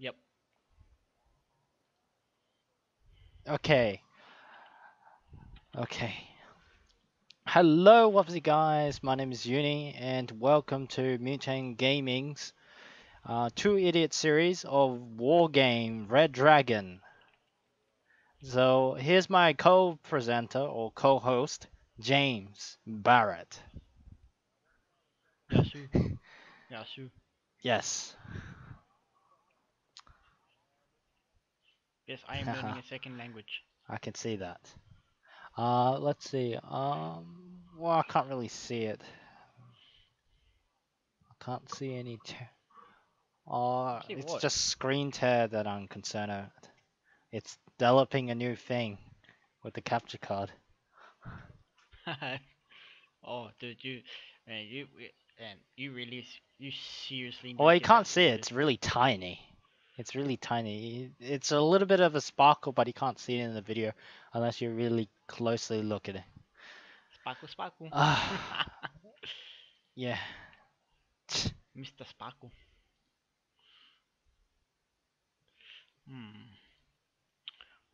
Yep. Okay, okay. Hello, what's up, guys? My name is Uni, and welcome to Mutant Gaming's Two Idiot series of Wargame Red Dragon. So here's my co-presenter or co-host, James Barrett. Yasu. Yasu. Yes, Yes, I am learning a second language. I can see that. Let's see. Well, I can't really see it. I can't see any. See It's what? just screen tear that I'm concerned about. It's developing a new thing with the capture card. Oh, dude, you really, you seriously Oh, need to you get that can't see it. sorted. It's really tiny. It's really tiny. It's a little bit of a sparkle, but you can't see it in the video unless you really closely look at it. Sparkle, sparkle. Ah, yeah. Mr. Sparkle. Hmm.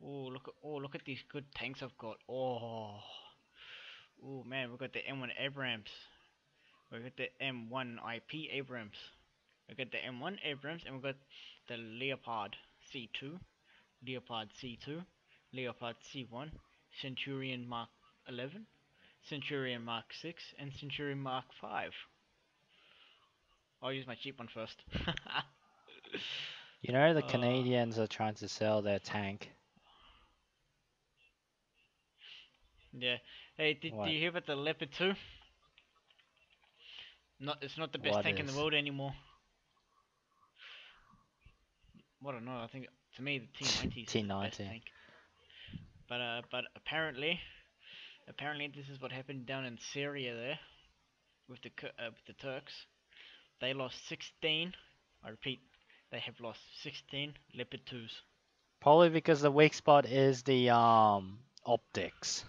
Oh, look at these good tanks I've got. Oh man, we've got the M1 Abrams. We've got the M1 IP Abrams. We've got the M1 Abrams, and we've got the Leopard C2, Leopard C2, Leopard C1, Centurion Mark 11, Centurion Mark 6, and Centurion Mark 5. I'll use my cheap one first. You know the uh, Canadians are trying to sell their tank. yeah. Hey, did What? you hear about the Leopard 2? It's not the best What tank in the is? world anymore. I don't know. I think to me the T90 is the best T90. tank. But apparently this is what happened down in Syria there with the Turks. They lost 16. I repeat, they have lost 16 Leopard 2s. Probably because the weak spot is the optics.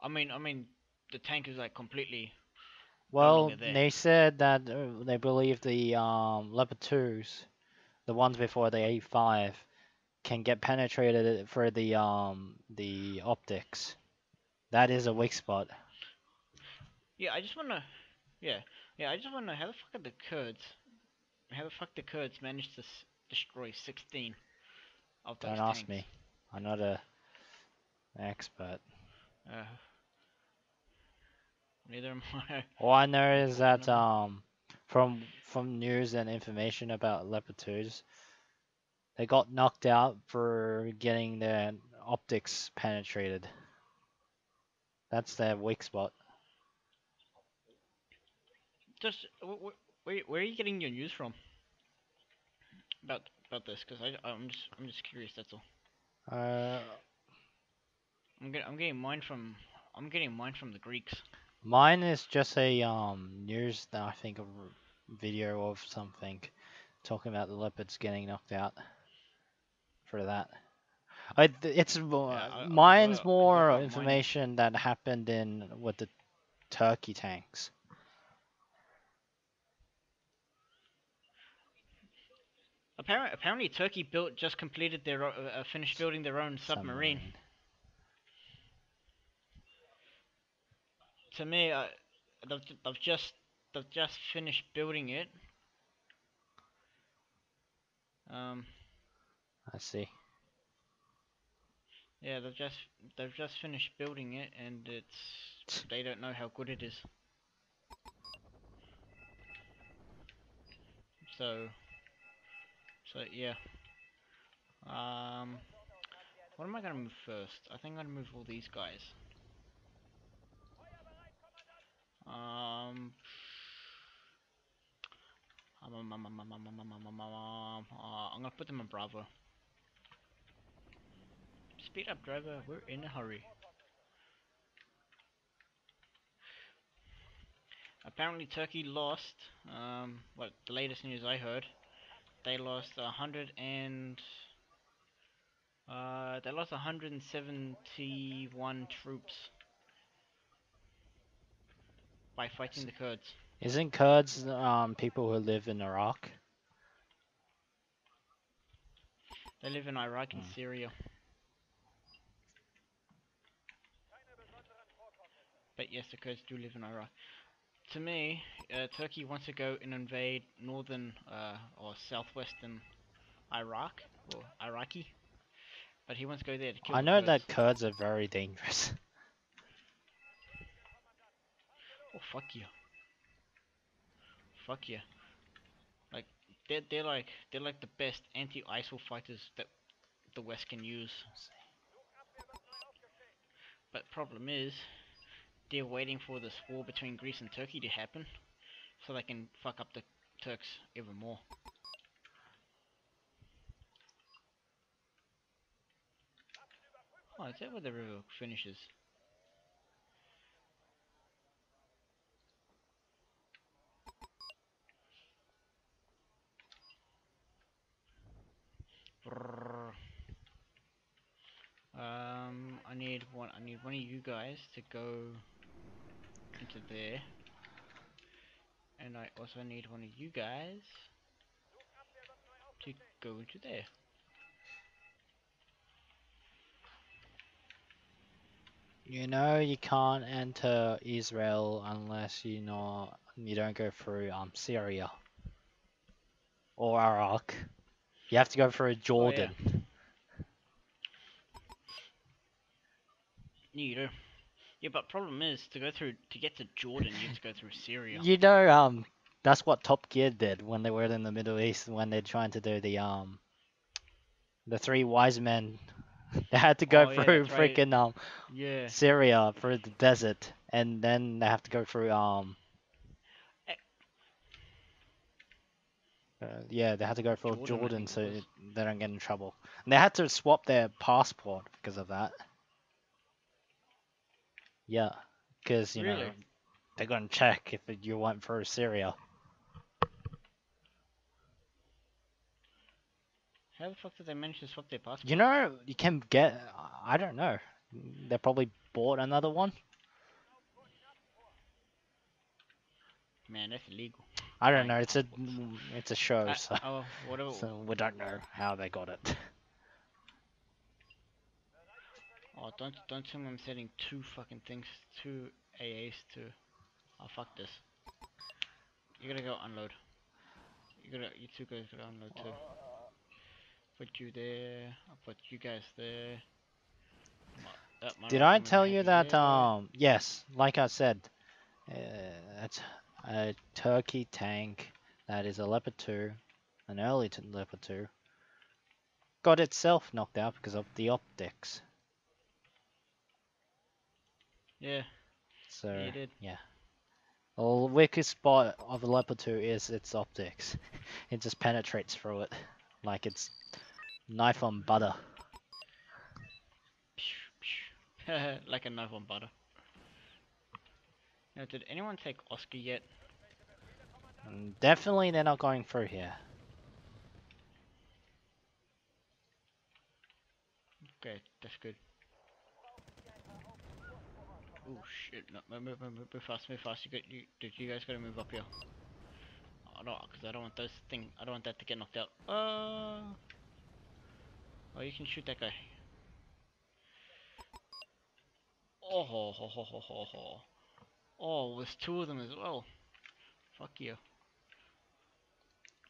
I mean, the tank is like completely no Well, longer there. they said that they believe the Leopard 2s, the ones before the A5, can get penetrated for the optics. That is a weak spot. Yeah, I just wanna, yeah, yeah, I just wanna know how the fuck are the Kurds, how the fuck the Kurds managed to destroy 16 of Don't those ask tanks. me. I'm not a expert. Uh, neither am I. All I know is that Unfortunately. from news and information about Leopard 2s, they got knocked out for getting their optics penetrated. That's their weak spot. Just where are you getting your news from about this? Because I'm just curious. That's all. Uh, I'm getting mine from the Greeks. Mine is just a news that I think a video of something talking about the leopards getting knocked out for that. It's Yeah, I mine's prefer I more prefer mine. information that happened in with the turkey tanks. Apparently, Turkey just completed finished building their own submarine. Submarine. To me, they've just finished building it. Um, I see. yeah, they've just finished building it, and they don't know how good it is. So yeah. Um, what am I gonna move first? I think I'm gonna move all these guys. Um, I'm gonna put them on Bravo. Speed up, driver. We're in a hurry. Apparently, Turkey lost. What the latest news I heard, they lost 171 troops by fighting the Kurds. Isn't Kurds people who live in Iraq? They live in Iraq and Hmm. Syria. But yes, the Kurds do live in Iraq. To me, Turkey wants to go and invade northern or southwestern Iraq or Iraqi, but he wants to go there to kill I the know Kurds. that Kurds are very dangerous. Oh fuck you, fuck you. Like they're like the best anti-ISIL fighters that the West can use. But problem is, they're waiting for this war between Greece and Turkey to happen, so they can fuck up the Turks even more. Oh, is that where the river finishes? Brrr. I need one of you guys to go into there, and I also need one of you guys to go into there. You know you can't enter Israel unless you don't go through Syria or Iraq. You have to go through Oh yeah, Jordan. you do. Yeah, but problem is to get to Jordan, you have to go through Syria. You know, that's what Top Gear did when they were in the Middle East when they're trying to do the three wise men. They had to go Oh yeah, through that's right. freaking Yeah. Syria through the desert, and then they have to go through Eh, yeah, they had to go through Jordan, I Jordan think it was. so they don't get in trouble. And they had to swap their passport because of that. Yeah, because Really? they're gonna check if you went through Syria. How the fuck did they manage to swap their You passport? know, you can get. I don't know. They probably bought another one. Man, that's illegal. I don't Buying know. passports. It's a show, so Oh, whatever. so we don't know how they got it. Oh, don't tell me I'm setting two fucking things, two AAs to. Oh fuck this. You gotta go unload. You two guys gotta unload too. Put you there. I'll put you guys there. My Did rock I commander tell you happy that? there. Yes, like I said, it's a Turkey tank that is a Leopard 2, an early Leopard 2, got itself knocked out because of the optics. Yeah, yeah, So you did. yeah. Well, the weakest spot of a Leopard 2 is its optics. It just penetrates through it like it's knife on butter. Like a knife on butter. Now, did anyone take Oscar yet? And definitely they're not going through here. Okay, that's good. Oh shit! No, move fast, move fast. You guys gotta move up here. Oh no, because I don't want those thing. I don't want that to get knocked out. Oh, you can shoot that guy. Oh ho ho ho ho ho ho. Oh, there's two of them as well. Fuck you.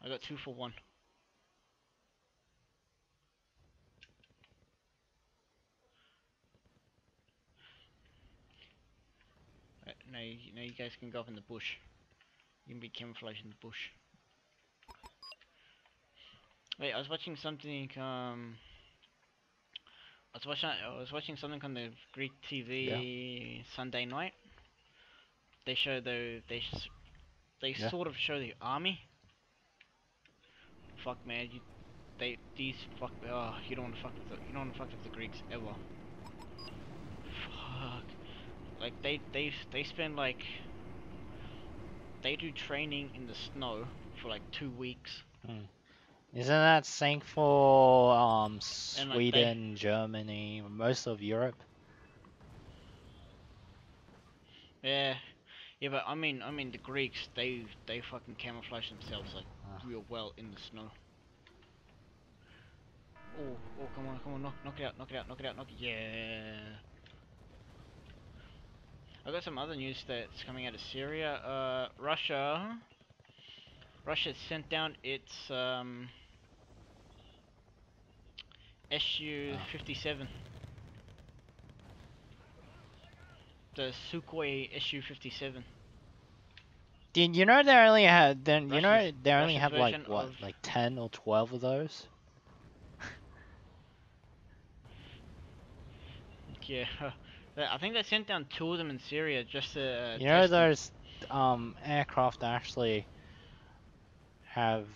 I got 2 for 1. Right, now you guys can go up in the bush. You can be camouflaged in the bush. Wait, I was watching something. I was watching something on the Greek Yeah, TV Sunday night. They show they yeah. sort of show the army. Fuck man, these fuck you don't want to fuck with the Greeks ever. Fuck. Like they spend like they do training in the snow for like 2 weeks, Hmm. Isn't that same for and like they Sweden, Germany, most of Europe? yeah Yeah, but I mean the Greeks, they fucking camouflage themselves like real well in the snow. Oh, come on, knock it out, knock it out, knock it out, knock it. Yeah. I got some other news that's coming out of Syria. Russia sent down its Su-57, the Sukhoi Su-57. Did you know they only had then you know they only Russia's have like version what, of like 10 or 12 of those? yeah. I think they sent down 2 of them in Syria just to You know test them. those aircraft actually have,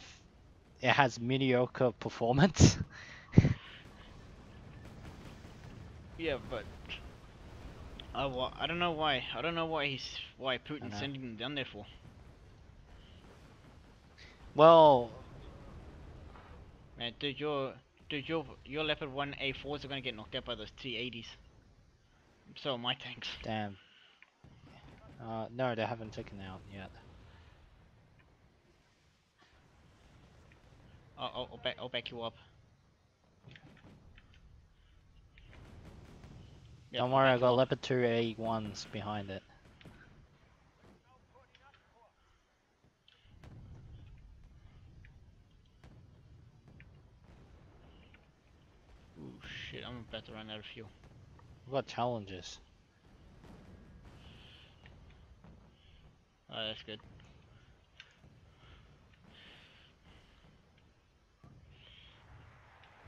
it has mediocre performance. Yeah, but I don't know why. I don't know why I Putin's know. sending them down there for. Well, Man, your Leopard 1 A4s are gonna get knocked out by those T80s. So are my tanks. damn. No, they haven't taken out yet. I'll back you up. Yep, Don't I'll worry, I back you got up. Leopard 2 A1s behind it. Ooh shit, I'm about to run out of fuel. We've got challenges. Oh, that's good.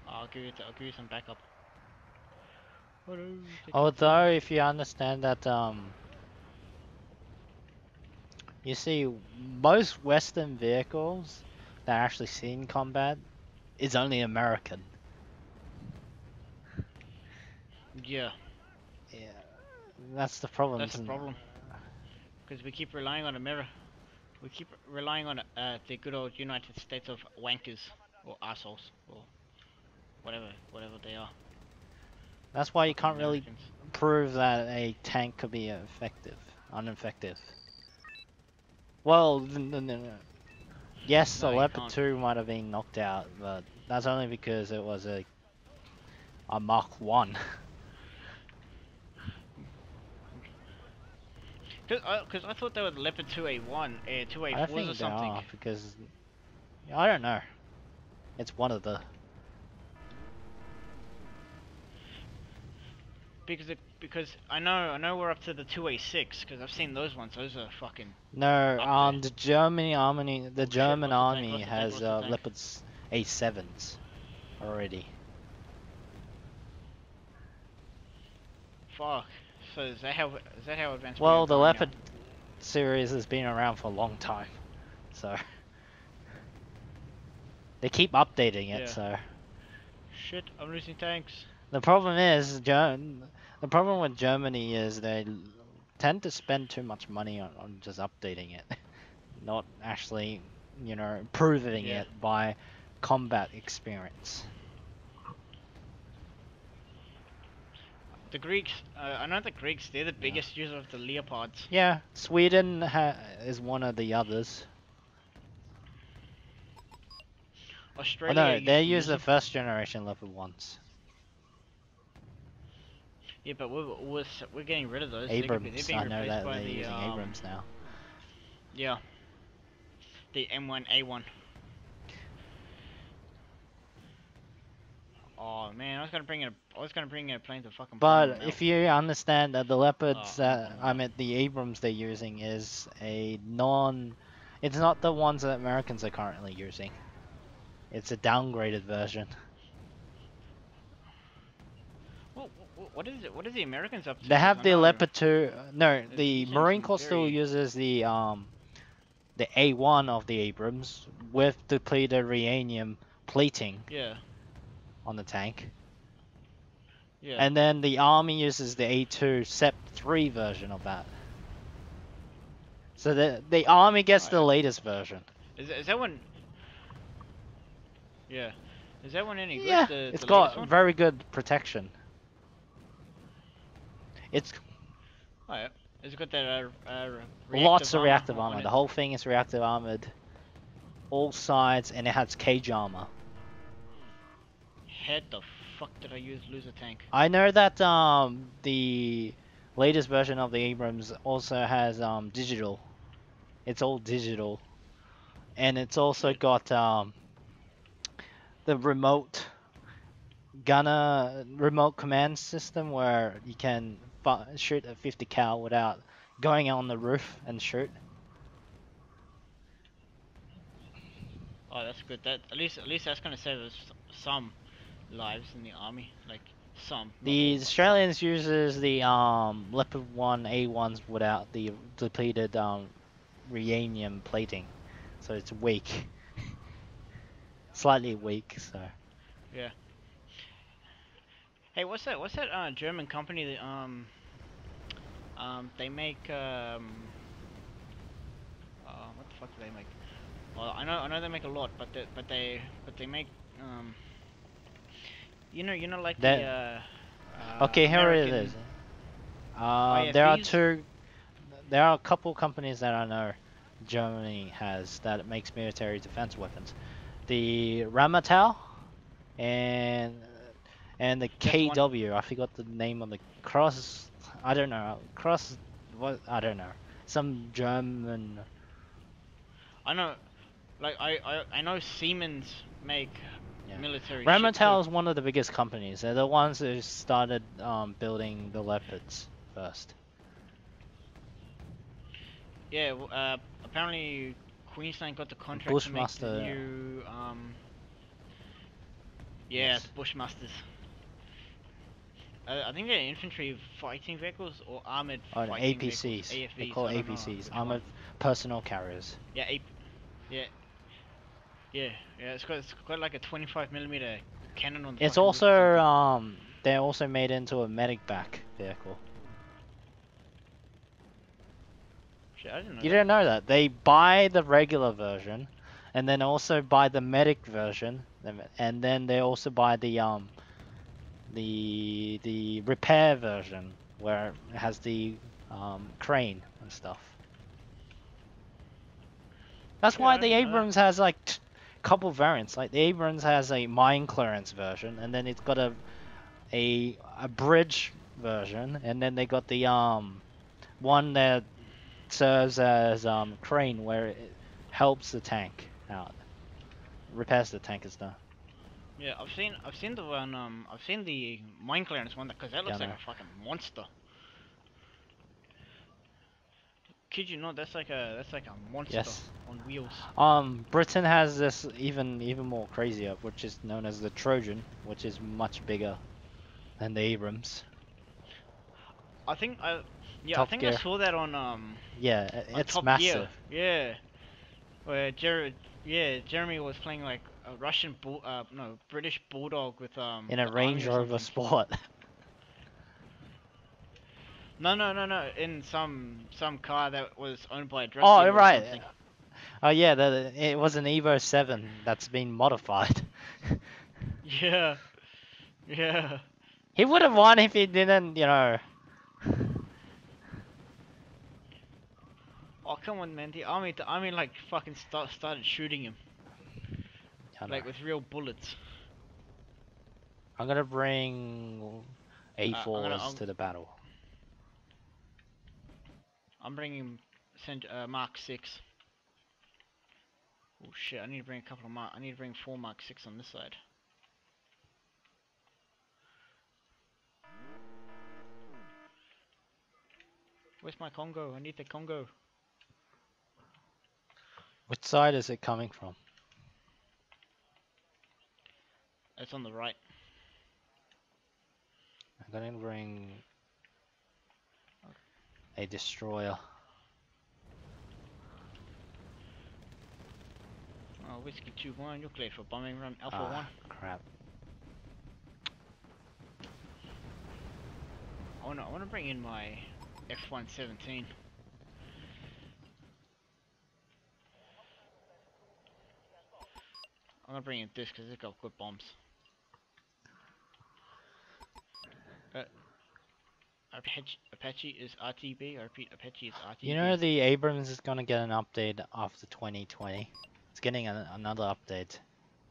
I'll give you some backup. Although, if you understand that, you see, most Western vehicles that are actually seen combat is only American. Yeah, Yeah, that's the problem. that's the problem. Because we keep relying on America. We keep relying on the good old United States of wankers or assholes or whatever they are. That's why you Fucking can't really Americans. prove that a tank could be ineffective. Well, yes, the No, you Leopard can't. 2 might have been knocked out, but that's only because it was a Mark 1. Cause I thought they were the Leopard 2A1, 2A4s I don't or think they something. are, because I don't know. It's one of the. Because I know we're up to the 2A6 because I've seen those ones. Those are fucking No, up there. the German army, the Oh shit! German Lost the tank. army Lost the tank. has Lost the tank. Leopards A7s already. Fuck. So is that how advanced we are Well, the going now? Leopard series has been around for a long time, so they keep updating it. Yeah. So Shit! I'm losing tanks. the problem is, the problem with Germany is they tend to spend too much money on just updating it, not actually, improving Yeah. it by combat experience. The Greeks. I know the Greeks. They're the Yeah. biggest user of the Leopards. Yeah, Sweden is one of the others. Oh Australia no, they used to use use the them. first generation Leopard ones. Yeah, but we're getting rid of those. They're Abrams, being I know replaced that by they're the using Abrams now. yeah, the M1A1. Oh man, I was gonna bring in a plane to fucking bomb But them out. if you understand that the Leopards I'm that, bombing I them out. mean the Abrams they're using is it's not the ones that Americans are currently using. It's a downgraded version. What is it? What are the Americans up to? They Because have I the know Leopard 2, no, he's the saying Marine some Corps still very uses the A1 of the Abrams with depleted uranium plating yeah on the tank. yeah. And then the Army uses the A2 SEP 3 version of that. So the Army gets Oh, the yeah. latest version. Is that one? Yeah. Is that one any good? Yeah, it's The latest got one? very good protection. It's Oh yeah. It's got that Lots reactive of armor reactive on armor. it. The whole thing is reactive armored, all sides, and it has cage armor. How the fuck did I lose a tank? I know that the latest version of the Abrams also has digital. It's all digital, and it's also Shit. got the remote command system where you can shoot a 50 cal without going on the roof and shoot. Oh, that's good. That at least that's gonna save us some lives in the army. Like some, not The all, but some. Australians uses the Leopard 1 A1s without the depleted reanium plating, so it's weak, slightly weak. So Yeah. Hey, what's that German company that they make what the fuck do they make? Well, I know they make a lot, but they make like the that okay, here it is. American There are IFVs. two. There are a couple companies that I know Germany has that makes military defense weapons. The Rheinmetall and the That's the one. KW. I forgot the name of the cross. I don't know. Cross. What? I don't know. Some German. I know, like I know Siemens make Yeah. military shit too. Rheinmetall is one of the biggest companies. They're the ones who started building the Leopards first. Yeah, apparently Queensland got the contract to make the Bushmaster. new yeah, Yes. the Bushmasters. I think they're infantry fighting vehicles or armored Oh, the fighting vehicles, APCs. They AFVs. call I don't know APCs. which one. Armored Personnel Carriers. Yeah, yeah, yeah. It's got like a 25 millimeter cannon on the It's fucking roof also or something. they're also made into a medic back vehicle. Shit, I didn't know You that. didn't know that. They buy the regular version and then also buy the medic version and then they also buy the repair version where it has the crane and stuff. That's Shit, why I the didn't know that. Abrams has like couple variants. Like the Abrams has a mine clearance version and then it's got a bridge version and then they got the one that serves as crane where it helps the tank out, repairs the tank and stuff. Yeah, I've seen the one I've seen the mine clearance one because that Yeah, looks like no. a fucking monster. Kid you not, that's like a monster Yes. on wheels. Britain has this even more crazier, which is known as the Trojan, which is much bigger than the Abrams. I think I Yeah, I Top think I Gear. saw that Yeah, on it's Top Gear. massive. Yeah, where Jeremy was playing like a no, British Bulldog with In a the army Range or Rover something. Sport. No, in some car that was owned by a drug Oh, dealer or right. something. Oh yeah, it was an Evo 7 that's been modified. Yeah, yeah. He would have won if he didn't, you know. Oh come on, man! The army like fucking started shooting him I know. like with real bullets. I'm gonna bring I'm gonna A4s to the battle. I'm bringing Mark 6. Oh shit! I need to bring a couple of Mark. I need to bring 4 Mark 6 on this side. Where's my Congo? I need the Congo. Which side is it coming from? It's on the right. I'm gonna bring a destroyer. Oh, Whiskey 2-1. You're cleared for bombing run. Alpha Ah, 1. crap. I wanna bring in my F117. I'm gonna bring in this because it's got good bombs. Uh, Apache is RTB. I repeat, Apache is You know RTB. the Abrams is gonna get an update after 2020. It's getting another update.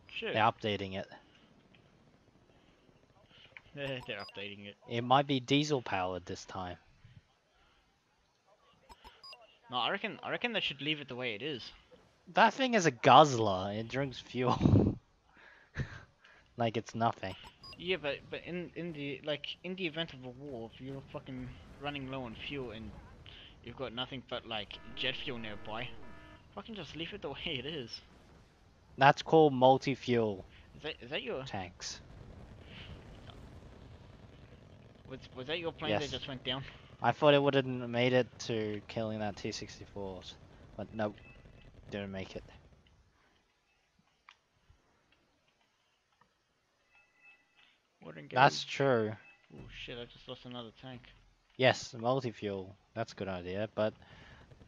Shit. They're updating it. They're updating it. It might be diesel powered this time. No, I reckon they should leave it the way it is. That thing is a guzzler. It drinks fuel like it's nothing. Yeah, but in the event of a war, if you're fucking running low on fuel and you've got nothing but like jet fuel nearby, fucking just leave it the way it is. That's called multi-fuel Is that your tanks. was that your plane that Yes. just went down? I thought it would have made it to killing that T-64s, but nope, didn't make it. Wouldn't go. That's true. Oh shit! I just lost another tank. Yes, multi-fuel. That's a good idea, but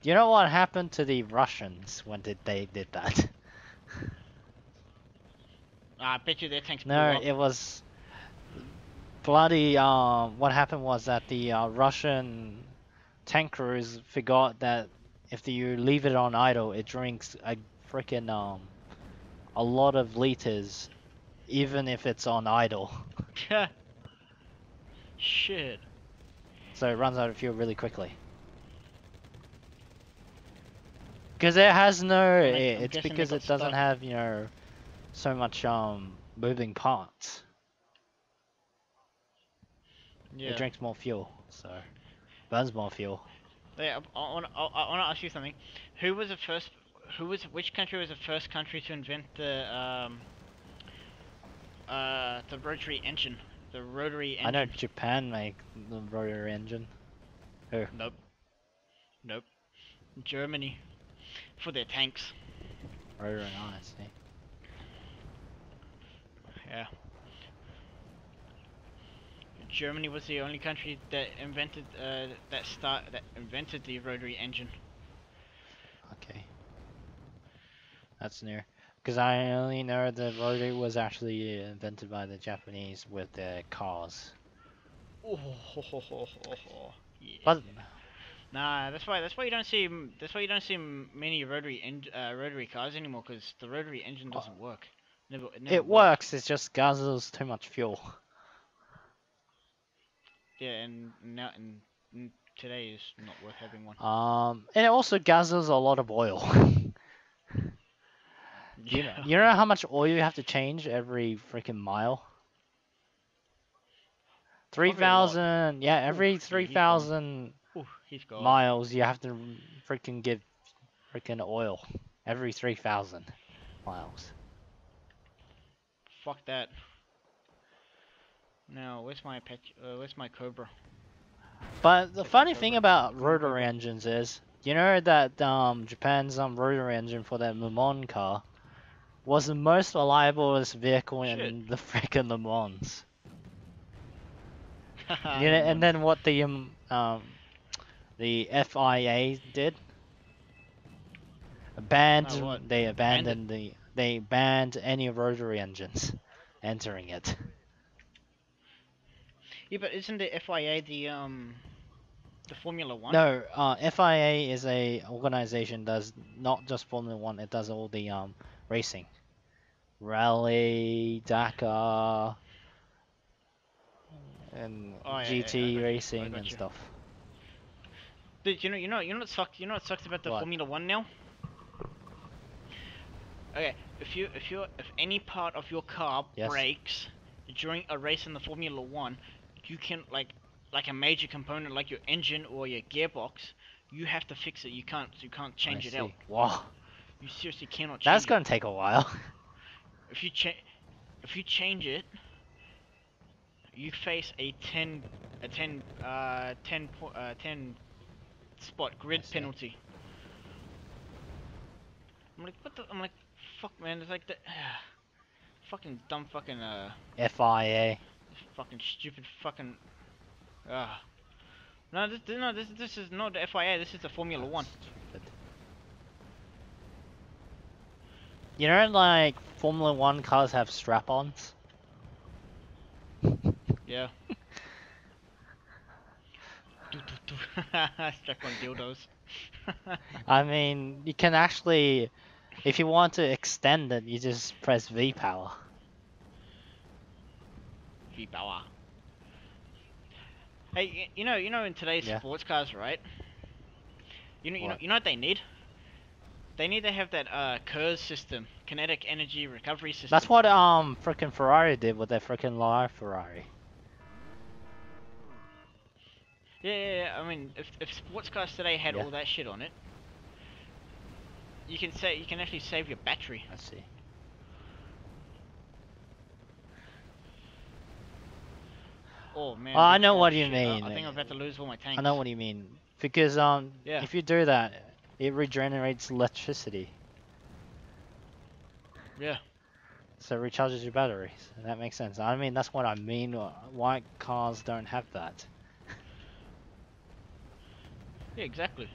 you know what happened to the Russians when they did that? I bet you their tanks blew No, up. it was bloody. What happened was that the Russian tank crews forgot that if you leave it on idle, it drinks a freaking a lot of liters, even if it's on idle. Shit. So it runs out of fuel really quickly. Because it has no, I'm it's guessing they because got it doesn't stuck. have, you know, so much moving parts. Yeah. It drinks more fuel, so burns more fuel. Yeah. I wanna ask you something. Who was the first? Which country was the first country to invent the rotary engine? The rotary I know engine. Japan make the rotary engine. Who? Nope. Nope. Germany. For their tanks. Rotary, I see. Yeah. Germany was the only country that invented the rotary engine. Okay. That's new. Because I only know the rotary was actually invented by the Japanese with their cars. Oh, ho, ho, ho, ho, ho. Yeah. But Nah, that's why you don't see many rotary cars anymore, because the rotary engine doesn't work. It never it worked. works, it's just guzzles too much fuel. Yeah, and now and today is not worth having one. And it also guzzles a lot of oil. Yeah. You know how much oil you have to change every freaking mile? Probably a lot. 3,000, yeah, Ooh, every yeah, he's gone. 3,000 Ooh, he's gone. miles you have to freaking give freaking oil. Every 3,000 miles. Fuck that. Now, where's my Cobra? But the Take my funny thing Cobra. about Take my rotary Cobra. engines is, you know that Japan's rotary engine for that Le Mans car was the most reliable vehicle Shit. in the freaking Le Mans. Haha, You know, and lemons. then what the FIA did? Oh, what? They Bandit. abandoned they banned any rotary engines entering it. Yeah, but isn't the FIA the Formula One? No, FIA is a organization does not just Formula One, it does all the racing. Rally, Dakar, and Oh yeah, yeah, GT I racing got and you. stuff. Dude, you know what sucks about the What? Formula One now? Okay, if any part of your car Yes. breaks during a race in the Formula One, you can like a major component like your engine or your gearbox, you have to fix it. You can't change I it out. see. Wow, You seriously cannot that's change it. gonna take a while. If you change it, you face a 10 spot grid I see. penalty. I'm like, fuck man, it's like the fucking dumb fucking FIA. fucking stupid fucking no, this is not the FIA, this is the Formula One. Stupid. You know, like Formula One cars have strap-ons. Yeah. Strap on dildos. I mean, you can actually, if you want to extend it, you just press V power. V-power. Hey, you know, in today's Yeah. sports cars, right? What? You know what they need? They need to have that KERS system, kinetic energy recovery That's system. what frickin' Ferrari did with their frickin' live Ferrari. Yeah. I mean, if sports cars today had Yeah, all that shit on it, you can actually save your battery. I see. Oh Well, man, I big know oh what you shit! mean. I think I'm about to lose all my I tanks. know what you mean. Because Yeah, if you do that, it regenerates electricity, yeah, so it recharges your batteries. That makes sense. I mean, that's what I mean. Why cars don't have that? yeah, exactly.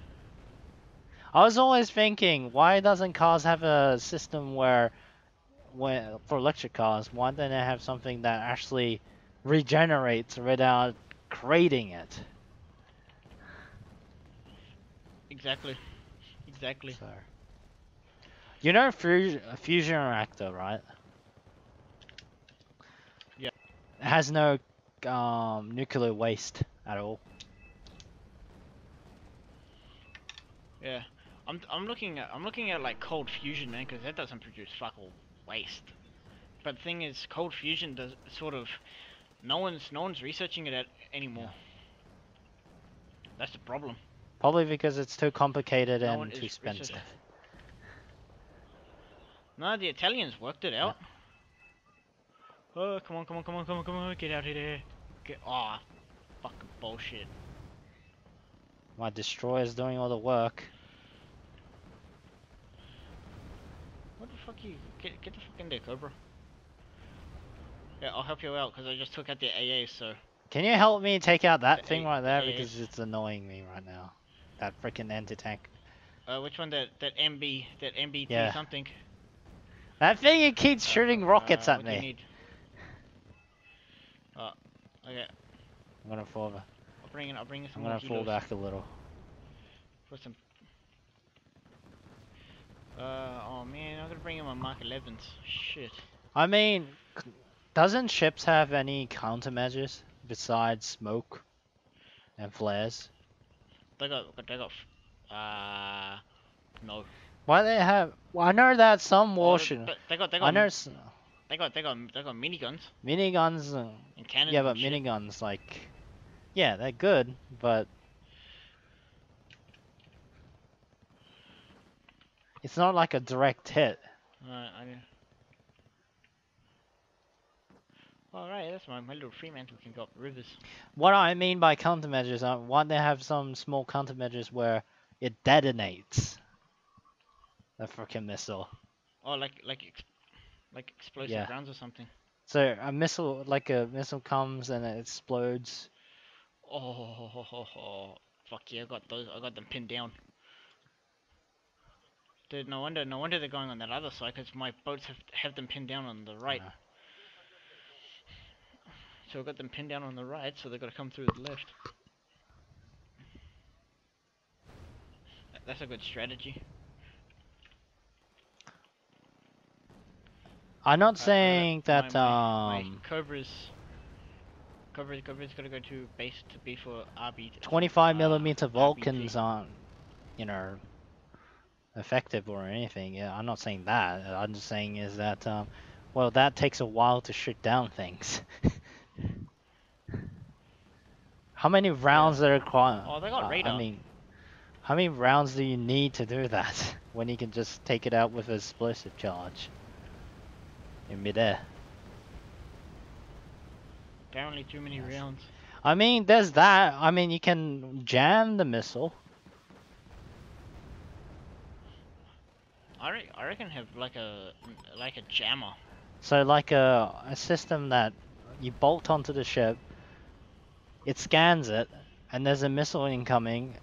I was always thinking, why doesn't cars have a system where, when for electric cars, why don't they have something that actually regenerates without creating it? Exactly. Exactly. So, you know, a fusion reactor, right? Yeah. It has no nuclear waste at all. Yeah. I'm looking at like cold fusion, man, because that doesn't produce fuck all waste. But the thing is, cold fusion does sort of no one's researching it Yeah. anymore. That's the problem. Probably because it's too complicated No one and too is research. expensive. No, the Italians worked it Yeah. out. Oh, come on, get out of here. Get fucking bullshit. My destroyer's doing all the work. What the fuck you get the fuck in there, Cobra? Yeah, I'll help you out because I just took out the AA, so Can you help me take out that thing right the there AAs. because it's annoying me right now? That freaking anti-tank. Which one? That MBT Yeah. something. That thing, it keeps shooting rockets at What do you me. need? Okay. I'm gonna fall. I'll bring in I'm some more gonna fall kilos back a little. for some. Oh man, I'm gonna bring in my Mark 11s. Shit. I mean, doesn't ships have any countermeasures besides smoke and flares? They got. No. Why they have? Well, I know that some Oh, warship. they I got know they got miniguns miniguns. and cannons Yeah, but and shit. miniguns, like, yeah, they're good, but it's not like a direct hit. Alright, that's my little Fremantle can go up rivers. What I mean by countermeasures, why they have some small countermeasures where it detonates the freaking missile. Oh, like explosive Yeah. rounds or something. So a missile comes and it explodes. Oh, fuck yeah, I got those. I got them pinned down. Dude, no wonder they're going on that other side, because my boats have them pinned down on the right. So I got them pinned down on the right, so they've got to come through the left. That's a good strategy. I'm not saying that my Cobra's got to go to base to be for RB. 25 millimeter RBT. Vulcans aren't, you know, effective or anything. Yeah, I'm not saying that. I'm just saying is that well, that takes a while to shoot down things. How many rounds are required? Oh, they got radar. I mean, how many rounds do you need to do that when you can just take it out with an explosive charge in midair? Apparently too many rounds. I mean, there's that. I mean, you can jam the missile. I reckon have like a jammer. So like a system that you bolt onto the ship, it scans it, and there's a missile incoming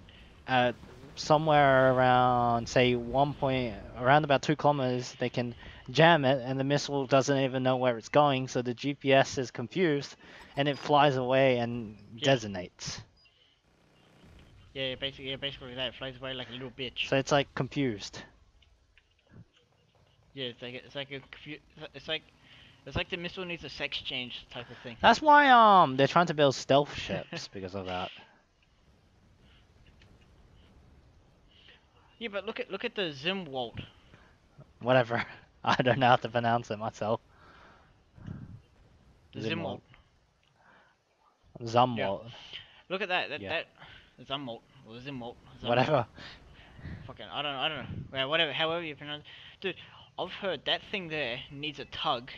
at somewhere around, say, around about 2 kilometers. They can jam it, and the missile doesn't even know where it's going, so the GPS is confused, and it flies away and detonates. Yeah, basically that. It flies away like a little bitch. So it's like confused. Yeah, it's like the missile needs a sex change type of thing. That's why they're trying to build stealth ships because of that. Yeah, but look at the Zimwalt. Whatever. I don't know how to pronounce it myself. The Zimwalt. Zimwalt. Yeah. Zumwalt. Look at that. Yeah. That Zumwalt or Zimwalt. Zumwalt. Whatever. Fucking I don't know. Well, whatever. However you pronounce. Dude, I've heard that thing there needs a tug.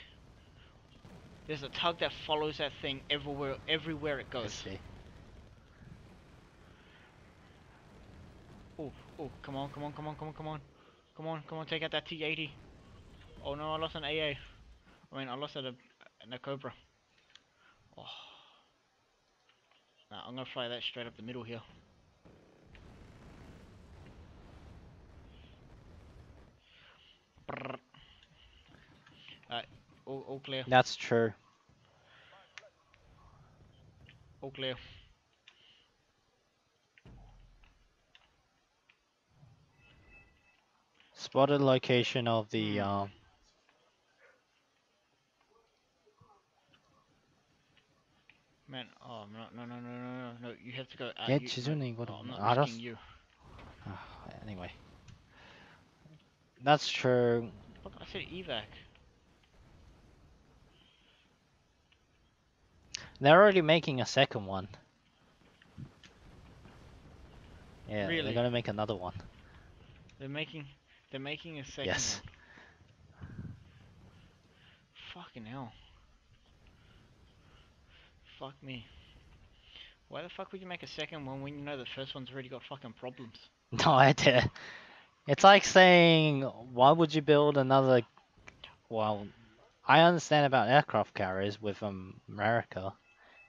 There's a tug that follows that thing everywhere it I goes. see. Oh, oh, come on, take out that T-80. Oh no, I lost an AA. I mean, I lost a Cobra. Oh, nah, I'm gonna fly that straight up the middle here. Brrr. Alright, all clear, That's true. all clear. Spotted location of the Hmm. Man, oh no, you have to go, no, oh, I'm not risking you. Anyway, that's true. Fuck, I said evac. They're already making a second one. Yeah, they're Really? gonna make another one. They're making, they're making a second Yes. one. Fucking hell. Fuck me. Why the fuck would you make a second one when you know the first one's already got fucking problems? No idea. It's like saying, why would you build another? Well, I understand about aircraft carriers with America,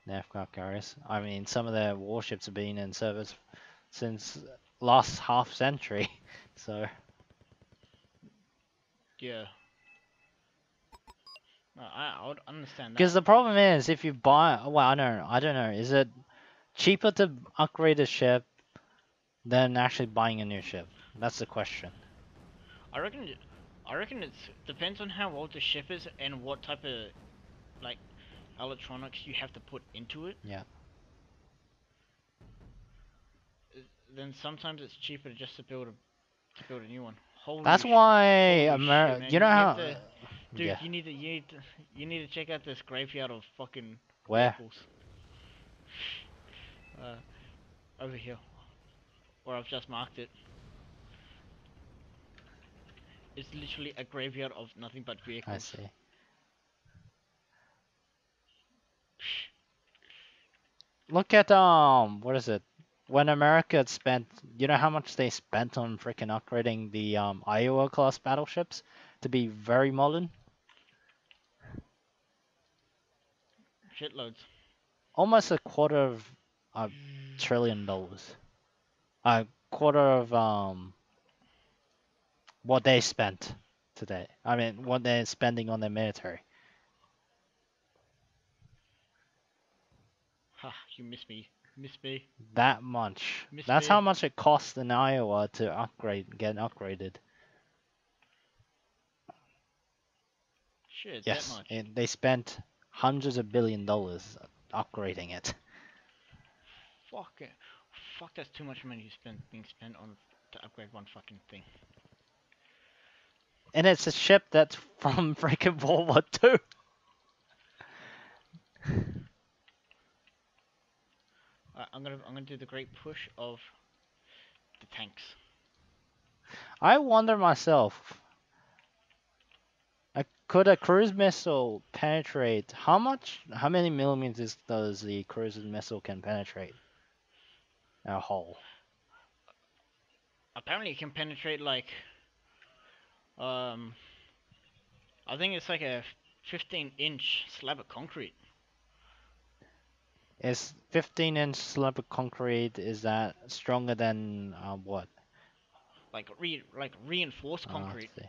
the aircraft carriers. I mean, some of their warships have been in service since last half century, so. Yeah. No, I would understand Because that. the problem is, if you buy, well, I don't know, is it cheaper to upgrade a ship than actually buying a new ship? That's the question. I reckon, I reckon it depends on how old the ship is and what type of like electronics you have to put into it. Yeah. Then sometimes it's cheaper just to build a new one. That's why Holy shit, man! You know You have how, to, dude. yeah, You need to check out this graveyard of fucking where? vehicles. Uh, over here, where I've just marked it. It's literally a graveyard of nothing but I vehicles. see. Look at what is it? When America had spent, you know how much they spent on freaking upgrading the Iowa class battleships to be very modern? Shitloads. Almost a quarter of $1 trillion. A quarter of what they spent today. I mean, what they're spending on their military. Ha! You miss me. Miss me. That much. Miss That's how me. much it costs in Iowa to get upgraded. Shit, that Yes, much. they spent hundreds of $1 billion upgrading it. Fuck it. Fuck, that's too much money being spent on to upgrade one fucking thing. And it's a ship that's from freaking World War II. I'm gonna do the great push of the tanks. I wonder myself, could a cruise missile penetrate? How many millimeters does the cruise missile can penetrate? A hull. Apparently, it can penetrate like um. I think it's like a 15-inch slab of concrete. Is 15-inch slab of concrete, is that stronger than what? Like reinforced Let's concrete. see.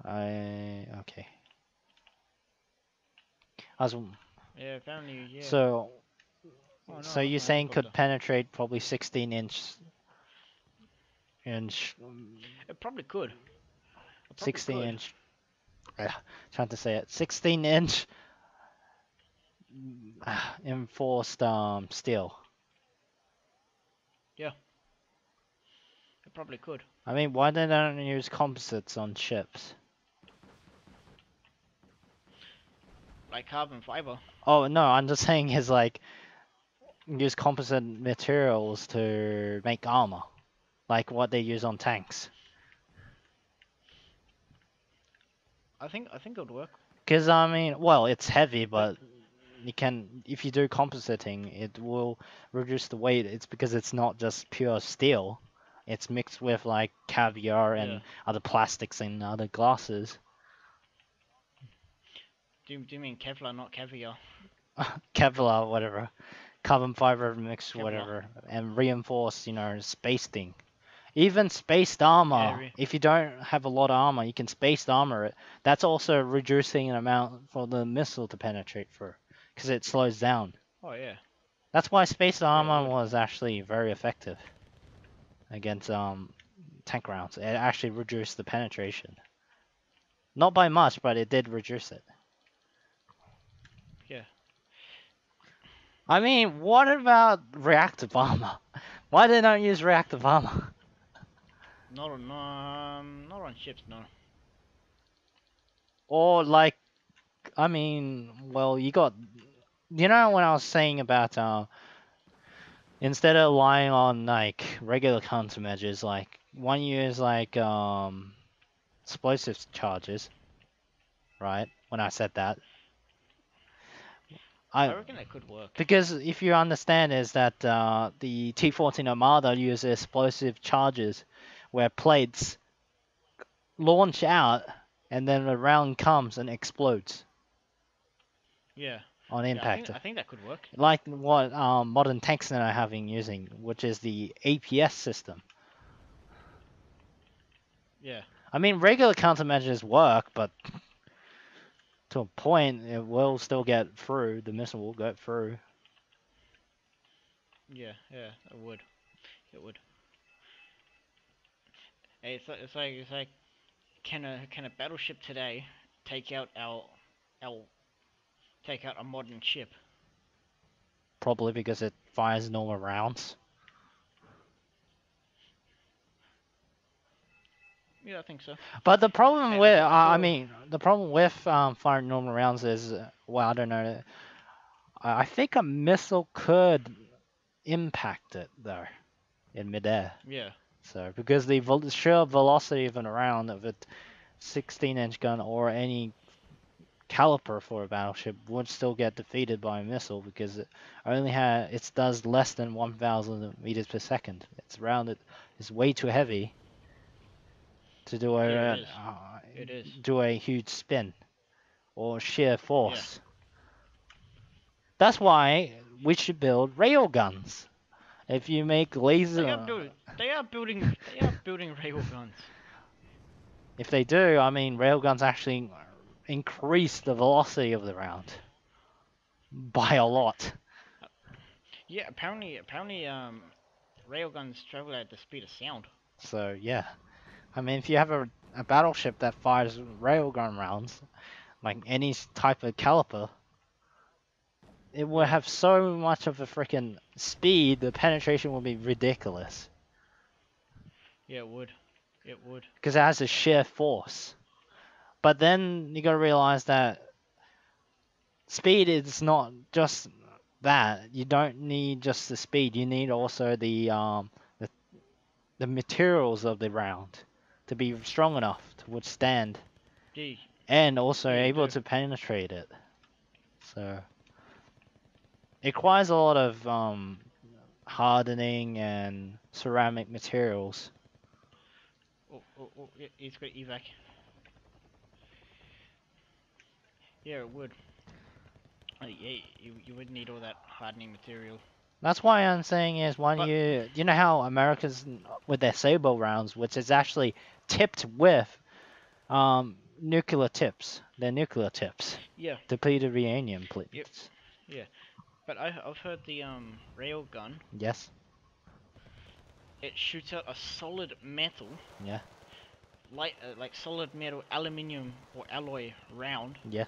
Okay. I was, Yeah, apparently, yeah. so Oh So no, you're that's a saying helicopter. could penetrate probably 16 It probably could. It probably 16 could. inch. Trying to say it. 16-inch enforced steel. Yeah, it probably could. I mean, why they don't use composites on ships? Like carbon fiber. Oh no, I'm just saying is like use composite materials to make armor, like what they use on tanks. I think it would work. Because I mean, well, it's heavy, But but you can if you do compositing, it will reduce the weight. It's because it's not just pure steel. It's mixed with like caviar yeah. and other plastics and other glasses. Do you mean Kevlar, not caviar? Kevlar, whatever, carbon fiber mixed Kevlar. whatever, and reinforced, space thing. Even spaced Yeah. armor, if you don't have a lot of armor, you can spaced armor it. That's also reducing an amount for the missile to penetrate through, because it slows down. Oh yeah. That's why spaced Yeah, it armor would. was actually very effective against tank rounds. It actually reduced the penetration. Not by much, but it did reduce it. Yeah. I mean, what about reactive armor? Why they don't use reactive armor? Not on ships, no. Or like, I mean, well, you got, when I was saying about instead of relying on like regular countermeasures, like one use like explosive charges, right? When I said that, I I reckon that could work. because if you understand is that the T-14 Armada uses explosive charges, where plates launch out and then a round comes and explodes Yeah. on Yeah, impact. I think that could work. Like what modern tanks now are having using, which is the APS system. Yeah. I mean, regular countermeasures work, but to a point, it will still get through. The missile will go through. Yeah. Yeah. It would. It would. Hey, it's like can a battleship today take out our take out a modern ship? Probably because it fires normal rounds. Yeah, I think so. But the problem Hey, with, I I saw. mean, the problem with firing normal rounds is, well, I don't know. I think a missile could impact it though in midair. Yeah. So because the sheer velocity of an round of a 16-inch gun or any caliper for a battleship would still get defeated by a missile because it does less than 1,000 meters per second. It's rounded. It's way too heavy to do Yeah, it is. It is. a huge spin or sheer Yeah. force. That's why we should build rail guns. If you make They are laser, building. They are building. They are building railguns. if they do, I mean, railguns actually increase the velocity of the round by a lot. Yeah. Apparently, railguns travel at the speed of sound. So yeah, I mean, if you have a battleship that fires railgun rounds, like any type of caliper, it will Yeah. have so much of a freaking speed, the penetration will be ridiculous. Yeah, it would. It would. Because it has a sheer force. But then you gotta realize that speed is not just that. You don't need just the speed. You need also the materials of the round to be strong enough to withstand Yeah. and also Yeah, you able do. to penetrate it. So it requires a lot of hardening and ceramic materials. Oh, it's got evac. Yeah, it would. Yeah, you would need all that hardening material. That's why I'm saying is when But you know how Americans with their saber rounds, which is actually tipped with nuclear tips. They're nuclear tips. yeah, Depleted uranium yep, plates. yeah. But I've heard the rail gun. Yes. It shoots out a solid metal, Yeah. like solid metal, aluminium or alloy round, Yeah.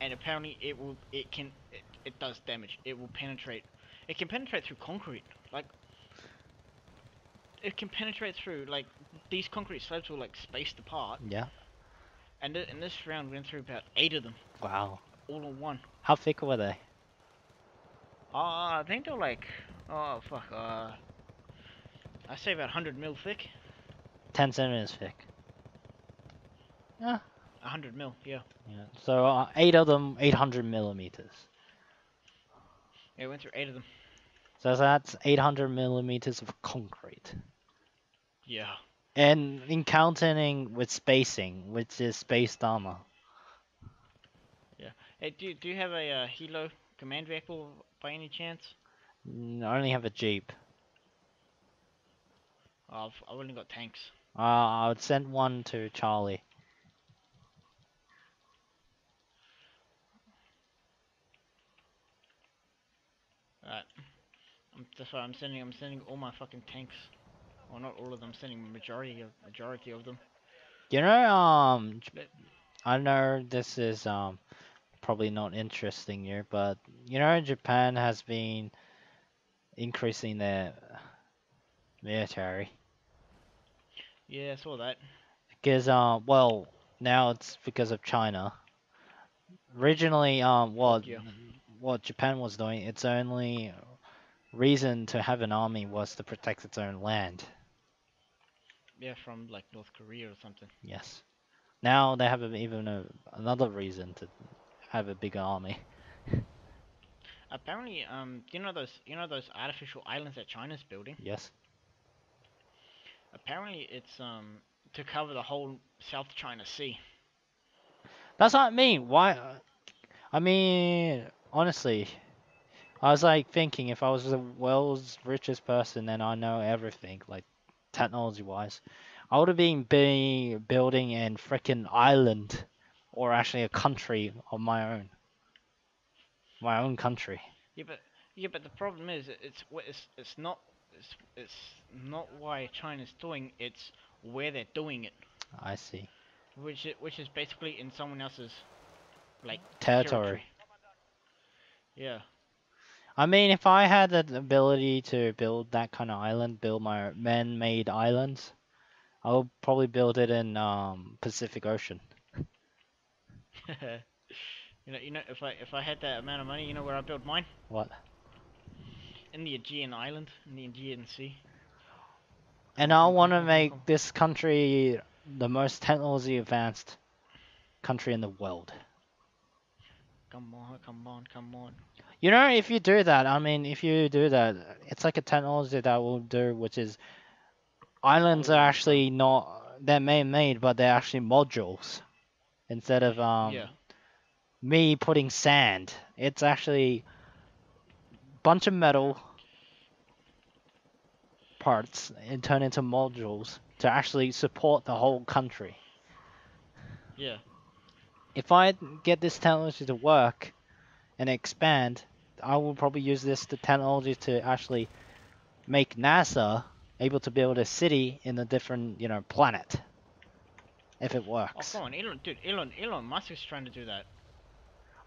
and apparently it does damage. It will penetrate. It can penetrate through concrete. Like it can penetrate through like these concrete slabs were like spaced apart, Yeah. and this round went through about 8 of them Wow. all in one. How thick were they? I think they're like, oh fuck, I say about 100 mil thick. 10 centimeters thick. Yeah. 100 mil, yeah. Yeah. So 8 of them, 800 millimeters. Yeah, it went through 8 of them. So that's 800 millimeters of concrete. Yeah. And encountering with spacing, which is spaced armor. Yeah. Hey, do you have a Hilo command vehicle by any chance? I only have a jeep. I've only got tanks. I would send one to Charlie. Right. That's why I'm sending all my fucking tanks. Well, not all of them. I'm sending majority of them. You know, Let, I know this is probably not interesting you, but you know Japan has been increasing their military yeah, I saw that. because well now it's because of China. Originally Fuck yeah. what Japan was doing, its only reason to have an army was to protect its own land. Yeah, from like North Korea or something. Yes. Now they have another reason to have a big army. Apparently, you know those artificial islands that China's building. Yes. Apparently, it's to cover the whole South China Sea. That's what I mean. Why? I mean, honestly, I was like thinking if I was the world's richest person and I know everything, like technology wise, I would have been building an freaking island or actually a country of my own country. Yeah, but the problem is it's not why China's doing. It's where they're doing it, I see. which is basically in someone else's like Territory. territory. Yeah. I mean, if I had the ability to build that kind of island, build my man-made islands, I would probably build it in Pacific Ocean. If I had that amount of money, you know where I build mine? What? In the Aegean island, in the Aegean Sea. And I want to make this country the most technology advanced country in the world. Come on, come on, come on. You know, if you do that, I mean, if you do that, it's like a technology that will do, which is islands are actually not, they're man-made, but they're actually modules. Instead of Yeah. me putting sand, it's actually bunch of metal parts and turn into modules to actually support the whole country. Yeah. If I get this technology to work and expand, I will probably use this technology to actually make NASA able to build a city in a different, planet. If it Oh works. come on, Elon Musk is trying to do that.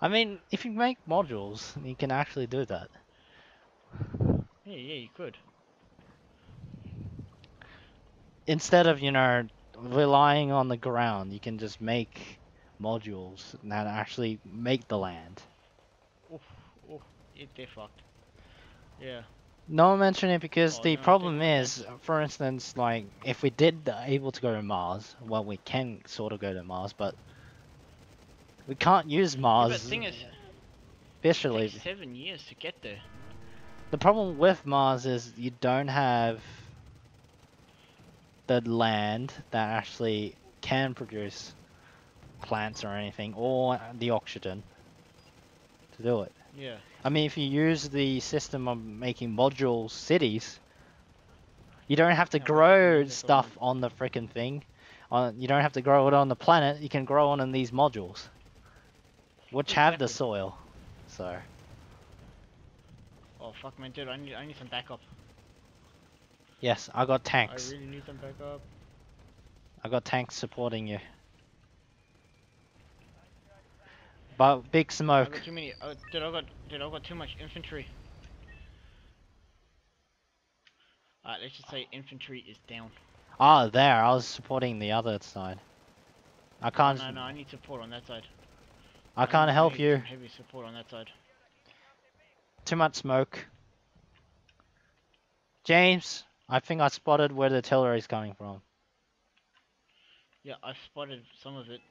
I mean, if you make modules, you can actually do that. Yeah, you could. Instead of, relying on the ground, you can just make modules that actually make the land. Oof, oof, they're fucked. Yeah. No, I'm mentioning it because Oh the no, problem is, for instance, like, if we did able to go to Mars, well, we can sort of go to Mars, but we can't use Yeah, Mars but the thing is, it officially. takes 7 years to get there. The problem with Mars is you don't have the land that actually can produce plants or anything, or the oxygen to do it. Yeah. I mean, if you use the system of making module cities, you don't have to Yeah, grow that's stuff on the freaking thing. You don't have to grow it on the planet. You can grow it on these modules, which have the Exactly. soil. So Oh fuck, man, dude, I need some backup. Yes, I got I tanks. really need some backup. I got tanks supporting you. But big I got smoke. too many. Dude, I got too much infantry. Let's just say infantry is down. Ah, there. I was supporting the other side. I No, can't. no, no. I need support on that side. I can't I help need you. some heavy support on that side. Too much smoke. James, I think I spotted where the artillery is coming from. Yeah, I've spotted some of it.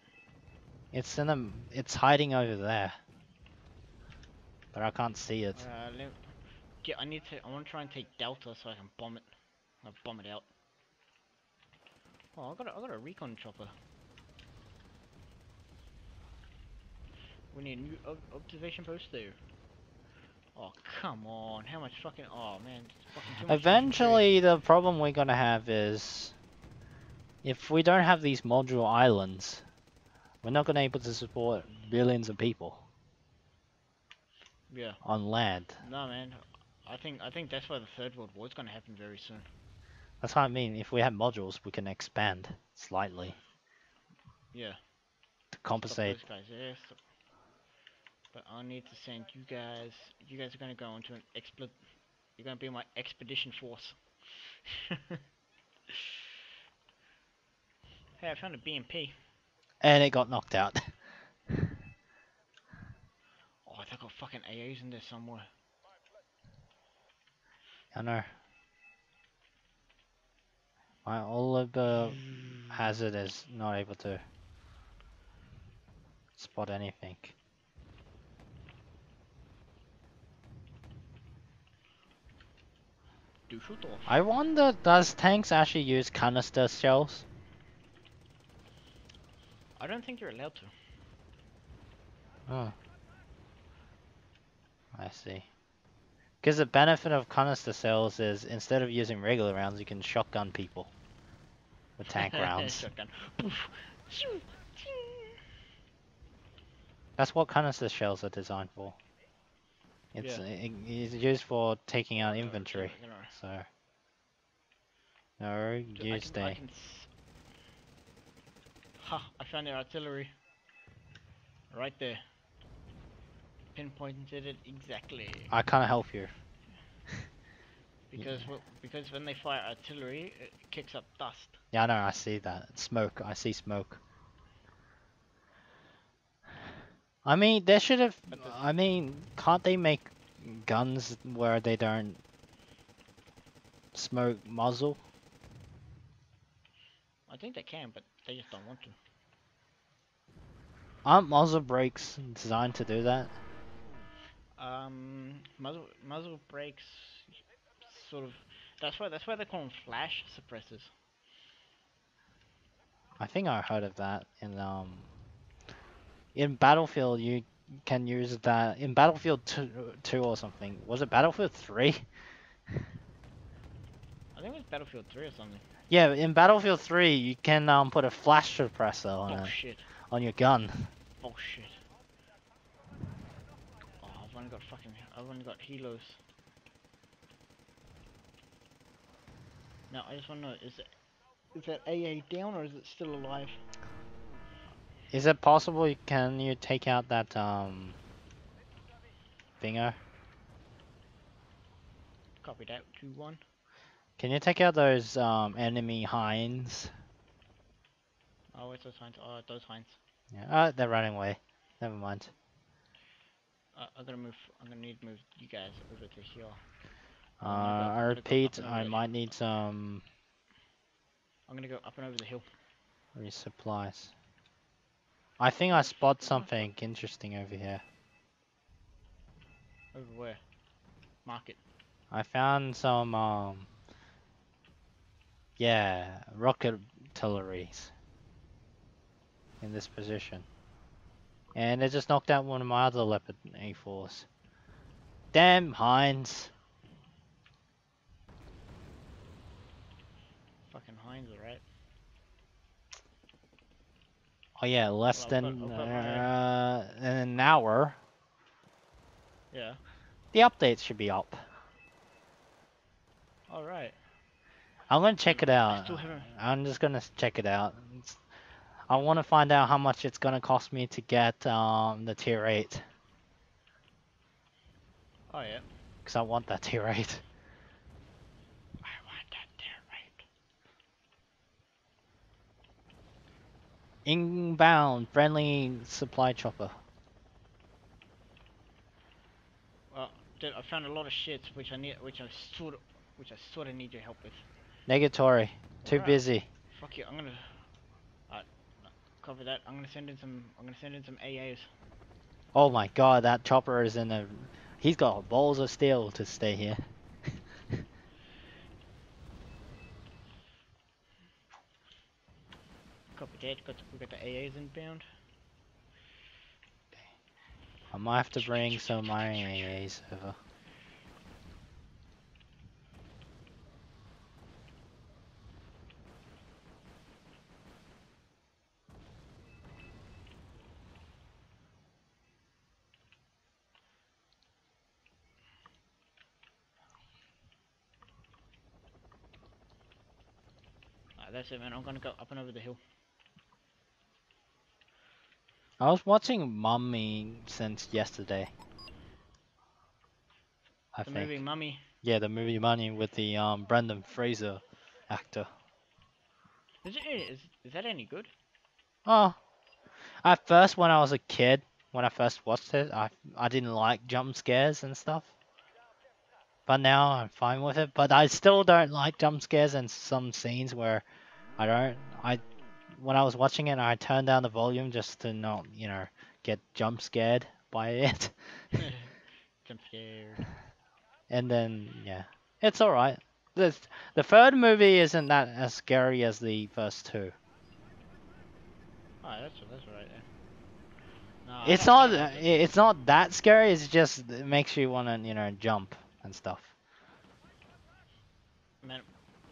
It's in the. It's hiding over there, but I can't see it. Let, yeah, I need to. I want to try and take Delta so I can bomb it. I'll bomb it out. Oh, I got a recon chopper. We need a new observation post there. Oh, come on. How much fucking... Oh, man. It's fucking too much infantry. Eventually, the problem we're gonna have is if we don't have these module islands, we're not gonna able to support billions of people Yeah. on land. No, man. I think that's why the Third World War is going to happen very soon. That's what I mean. If we have modules, we can expand slightly Yeah. to Stop compensate. those guys. Yeah, stop. But I need to send you guys... You guys are going to go into an expedite... You're going to be my expedition force. Hey, I found a BMP. And it got knocked out. Oh, they got fucking AAs in there somewhere. I know. My Oliver Hazard is not able to spot anything. Dusseldorf. I wonder, does tanks actually use canister shells? I don't think you're allowed to. Oh, I see. Because the benefit of canister shells is instead of using regular rounds, you can shotgun people with tank rounds. Shotgun. Poof. Shoo. That's what canister shells are designed for. Yeah. It's used for taking out infantry. Get over. So no, Dude, you I stay. can. Ha! I found their artillery. Right there. Pinpointed it exactly. I can't help you. Because because when they fire artillery, it kicks up dust. Yeah, I know. I see that smoke. I see smoke. I mean, they should have. I mean, can't they make guns where they don't smoke muzzle? I think they can, but they just don't want to. Aren't muzzle brakes designed to do that? Muzzle brakes, sort of. That's why they call them flash suppressors. I think I heard of that in Battlefield. You can use that in Battlefield 2 or something. Was it Battlefield 3? I think it was Battlefield 3 or something. Yeah, in Battlefield 3 you can put a flash suppressor on it Bullshit. on your gun. Bullshit. Oh, I've only got helos. Now I just want to know, is that AA down or is it still alive? Is it possible? Can you take out that thinger? Copy that. 2-1. Can you take out those enemy hinds? Oh, where's those hinds? Oh, those hinds. Yeah, they're running away. Never mind. I'm gonna need to move you guys over to here. I repeat, I might need some I'm gonna go up and over the hill. resupplies. I think I spot something interesting over here. Over where? Mark it. I found some yeah, rocket artilleries in this position. And it just knocked out one of my other Leopard A4s. Damn Heinz. Fucking hinds, alright. Oh yeah, less Well, than an hour. yeah. The update should be up. Alright. I'm gonna check it I out. still haven't. I'm just gonna check it out. I want to find out how much it's gonna cost me to get the tier 8. Oh yeah. Because I want that tier 8. I want that there, right? Inbound friendly supply chopper. Well, dude, I found a lot of shit which I sort of need your help with. Negatory. Too Alright. busy. Fuck you. I'm gonna. Uh, cover that. I'm gonna send in some. I'm gonna send in some AAs. Oh my god, that chopper is in a... He's got balls of steel to stay here. Copy that. We got the AAs inbound. I might have to bring some of my AAs over. Alright, that's it, man. I'm gonna go up and over the hill. I was watching Mummy since yesterday. I The think. movie Mummy. Yeah, the movie Mummy with the Brendan Fraser actor. Is that any good? Oh, at first when I was a kid, when I first watched it, I didn't like jump scares and stuff. But now I'm fine with it. But I still don't like jump scares in some scenes where when I was watching it, I turned down the volume just to not, get jump scared by it. I'm scared. And then, yeah, it's alright. The third movie isn't that as scary as the first two. Alright, that's alright then. No, It's I not don't like it. it's not that scary. It's just it makes you wanna, jump and stuff. Man,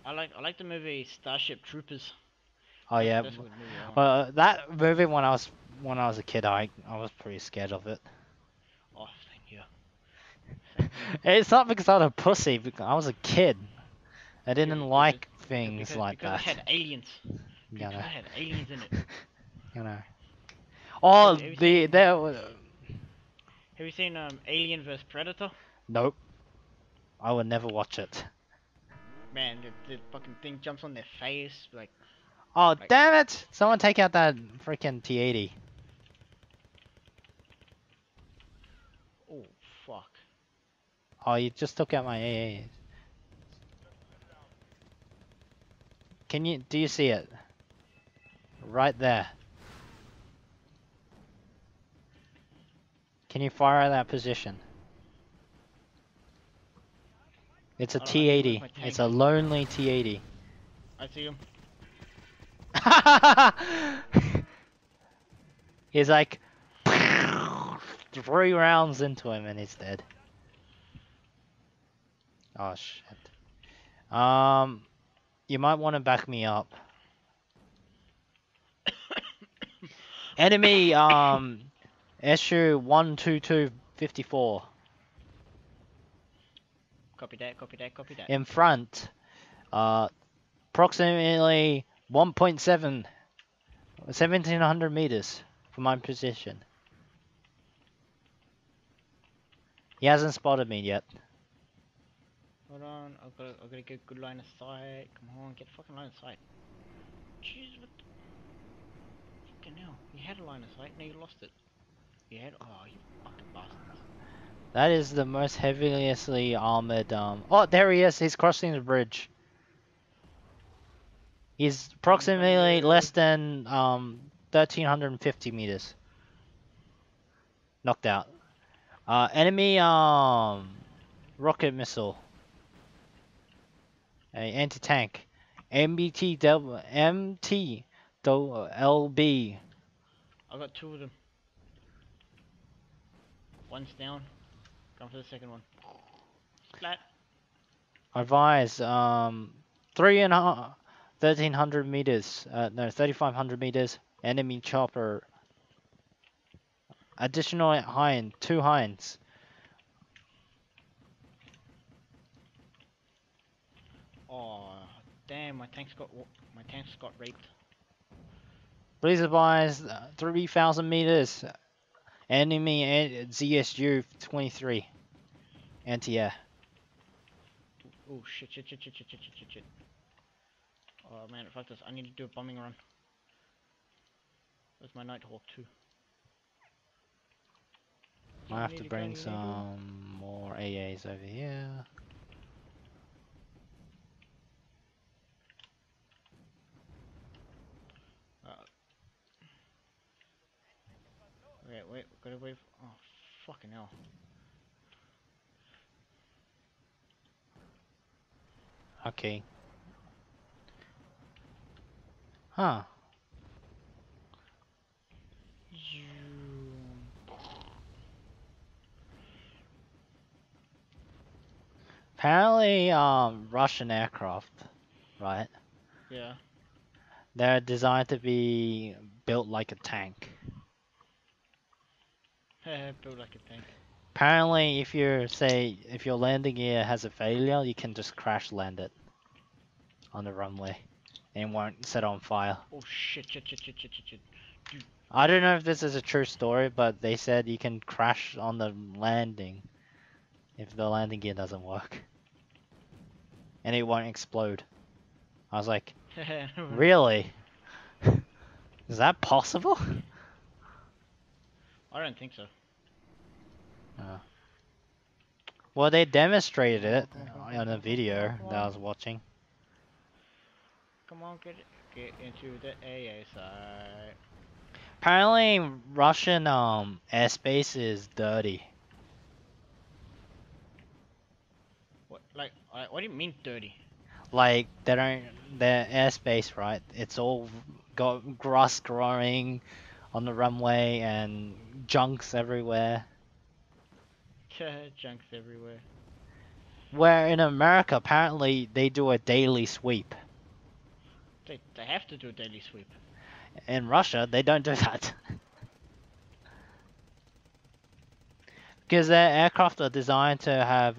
I like the movie Starship Troopers. Oh yeah. That's a good movie. I want. Well, that movie when I was a kid, I was pretty scared of it. Oh, thank you. Thank you. It's not because I was a pussy. Because I was a kid. I didn't Because like things like because it that. had aliens. You Because know. it had aliens in it. You know. Oh, Have you seen there was. Have you seen Alien vs Predator? Nope. I would never watch it. Man, the fucking thing jumps on their face like. Oh Like damn it! Someone take out that freaking T80. oh fuck. Oh, you just took out my AA. Do you see it? Right there. Can you fire at that position? It's a I need to move T80. my It's tank. a lonely T80. I see him. He's like 3 rounds into him and he's dead. Oh shit. You might want to back me up. Enemy issue 12254 Copy that. Copy that. Copy that. in front. Approximately 1700 meters from my position. He hasn't spotted me yet. Hold on. I've got to get good line of sight. Come on, get fucking line of sight. Jeez, what? Fucking hell. You had a line of sight. Now you lost it. You had. Oh, you fucking bastards. That is the most heavily armored. Oh, there he is. He's crossing the bridge. He's approximately less than 1350 meters. Knocked out. Enemy rocket missile. Anti-tank. MT LB. I got 2 of them. One's down. Going for the second one. Splat. Advise 1300 meters. No, 3500 meters. Enemy chopper. Additional Hind. 2 Hinds. Damn, my tanks got raped. Please advise, 3,000 meters. Enemy ZSU 23. Anti-air. Oh shit, shit, shit, shit, shit, shit, shit, shit, shit. Oh man, fuck this. I need to do a bombing run. Where's my Nighthawk too? I have to bring some more AAs over here. Wait, gotta wait. Oh, fucking hell. Okay. Huh. Apparently, Russian aircraft, right? Yeah. They're designed to be built like a tank. Build like a tank. Apparently, if your landing gear has a failure, you can just crash land it on the runway and it won't set on fire. Oh shit, shit, shit, shit, shit, shit, shit. Dude. I don't know if this is a true story, but they said you can crash on the landing if the landing gear doesn't work. And it won't explode. I was like, really? Is that possible? I don't think so. Well, they demonstrated it Come on a video come that I on. was watching. Come on, get into the AA side. Apparently, Russian airspace is dirty. What do you mean dirty? Like their airspace, right? It's all got grass growing on the runway and junks everywhere. Junks everywhere. Where in America, apparently they do a daily sweep. They have to do a daily sweep. In Russia, they don't do that. Because their aircraft are designed to have,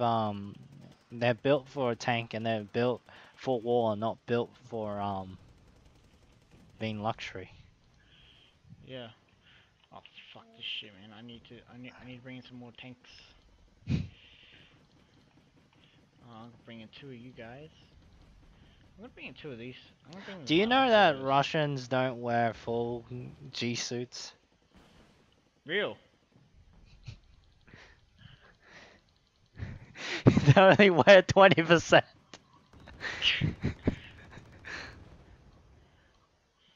they're built for a tank and they're built for war, not built for, being luxury. Yeah. Oh fuck this shit, man. I need to bring in some more tanks. I'm gonna bring in 2 of you guys. I'm gonna bring in 2 of these. Do you know that Russians don't wear full G suits? Real? They only wear 20%.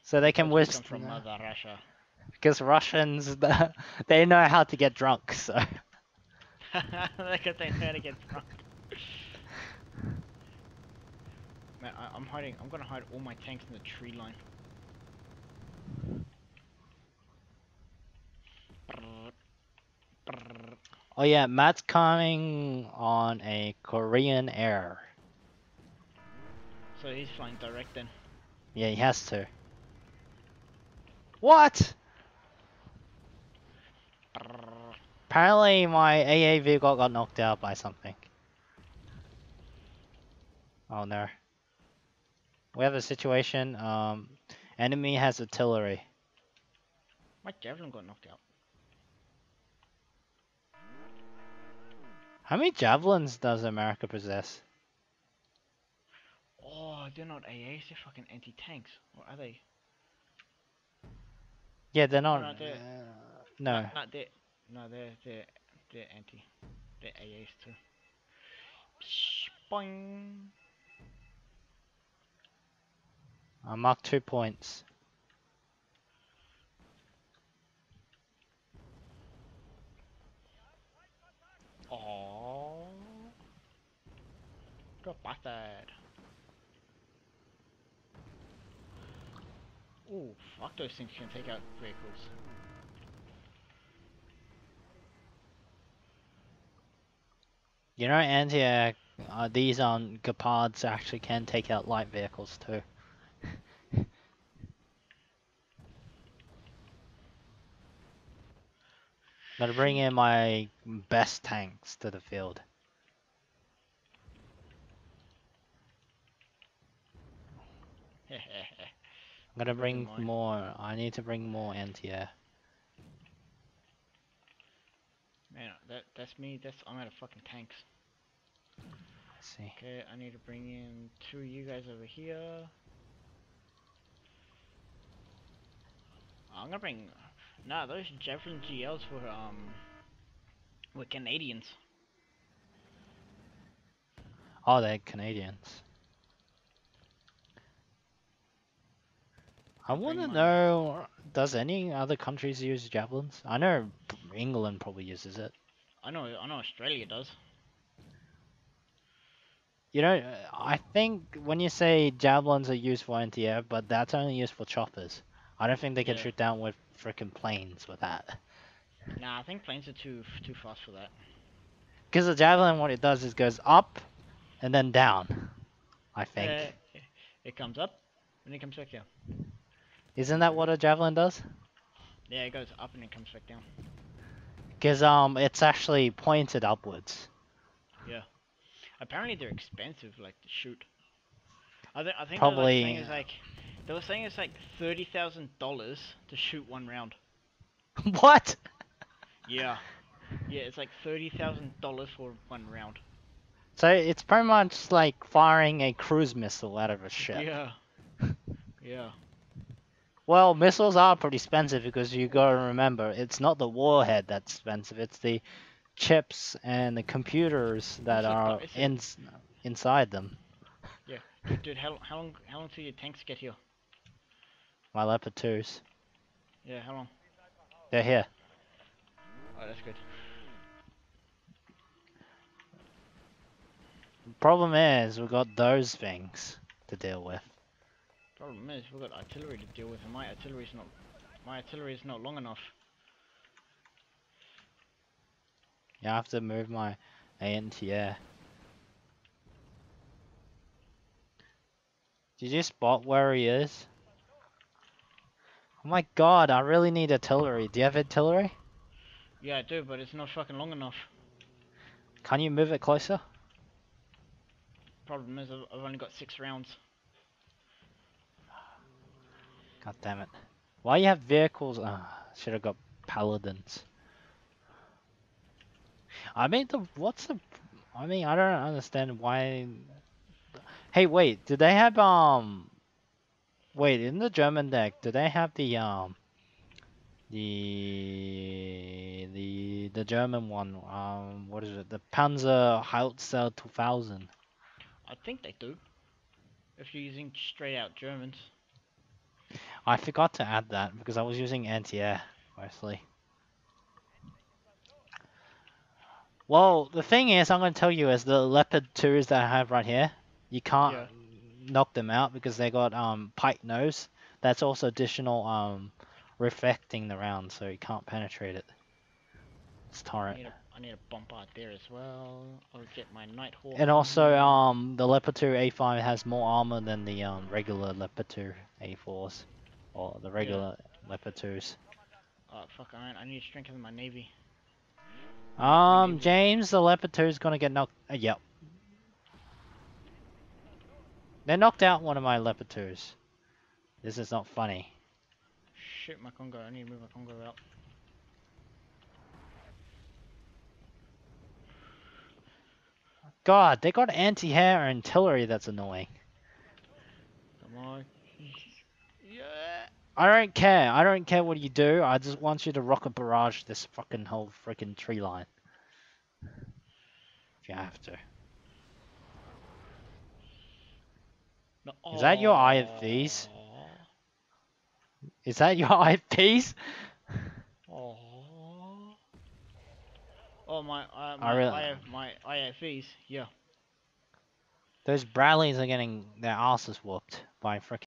So they can withstand. From Mother Russia. Because Russians, they know how to get drunk, so. Look at they know how to get drunk. Man, I'm hiding. I'm gonna hide all my tanks in the tree line. Oh yeah, Matt's coming on a Korean Air. So he's flying direct then. Yeah, he has to. What? Apparently my AA vehicle got knocked out by something. Oh no. We have a situation, enemy has artillery. My javelin got knocked out. How many javelins does America possess? Oh, they're not AAs, they're fucking anti-tanks. What are they? Yeah, they're not. No, they're, no. They're anti. They're AAs too. Boing. I marked 2 points. Oh, got bastard. Ooh, fuck, those things can take out vehicles. You know, anti-air, these Gepards actually can take out light vehicles too. Gotta bring in my best tanks to the field. I'm gonna Where's bring mine? more. I need to bring more anti-air. Man, that's me. I'm out of fucking tanks. I see. Okay, I need to bring in 2 of you guys over here. I'm gonna bring. Nah, those Javelin GLs were Canadians. Oh, they're Canadians. I I'll bring wanna my. know, does any other countries use javelins? I know England probably uses it. I know Australia does. You know, I think when you say javelins are used for anti-air, but that's only used for choppers. I don't think they can Yeah. shoot down with freaking planes with that. Nah, I think planes are too fast for that. Because the javelin, what it does is goes up and then down, I Uh, think. it comes up and it comes back down. Isn't that what a javelin does? Yeah, it goes up and it comes back down. Because it's actually pointed upwards. Yeah. Apparently they're expensive, like to shoot. I think Probably. they were saying it's like $30,000 to shoot 1 round. What? Yeah. Yeah, it's like $30,000 for 1 round. So it's pretty much like firing a cruise missile out of a ship. Yeah. Yeah. Well, missiles are pretty expensive because you gotta remember, it's not the warhead that's expensive, it's the chips and the computers that are It's a inside them. yeah. Dude, how long till your tanks get here? My Leopard 2s. Yeah, how long? They're here. Oh, that's good. Problem is, we've got those things to deal with. Problem is, we've got artillery to deal with, and my artillery is not long enough. You have to move my anti-air. Did you spot where he is? Oh my god, I really need artillery. Do you have artillery? Yeah, I do, but it's not fucking long enough. Can you move it closer? Problem is, I've only got 6 rounds. God damn it. Why you have vehicles? Should have got paladins. I mean, I don't understand why. Hey, wait, do they have, wait, in the German deck, do they have the German one, what is it? The Panzer Hauptsail 2000. I think they do. If you're using straight out Germans. I forgot to add that because I was using anti-air mostly. Well, the thing is, I'm going to tell you is the Leopard 2s that I have right here, you can't Yeah. knock them out because they got pike nose. That's also additional reflecting the round, so you can't penetrate it. It's torrent. I need a bombard there as well. I'll get my Nighthawk. And in also, here. the Leopard 2 A5 has more armor than the regular Leopard 2 A4s, or the Yeah. regular Leopard 2s. Oh fuck! I need to strengthen my navy. James, the Leopard 2 is gonna get knocked. Yep. They knocked out one of my Leopard 2s. This is not funny. Shit, my Congo. I need to move my Congo out. God, they got anti-air artillery that's annoying. Come on. Yeah. I don't care. I don't care what you do. I just want you to rocket barrage this fucking whole freaking tree line. If you have to. No. Is that your IFVs? Is that your IFVs? Oh. Oh my my IFVs. Yeah. Those Bradleys are getting their asses whooped by frickin'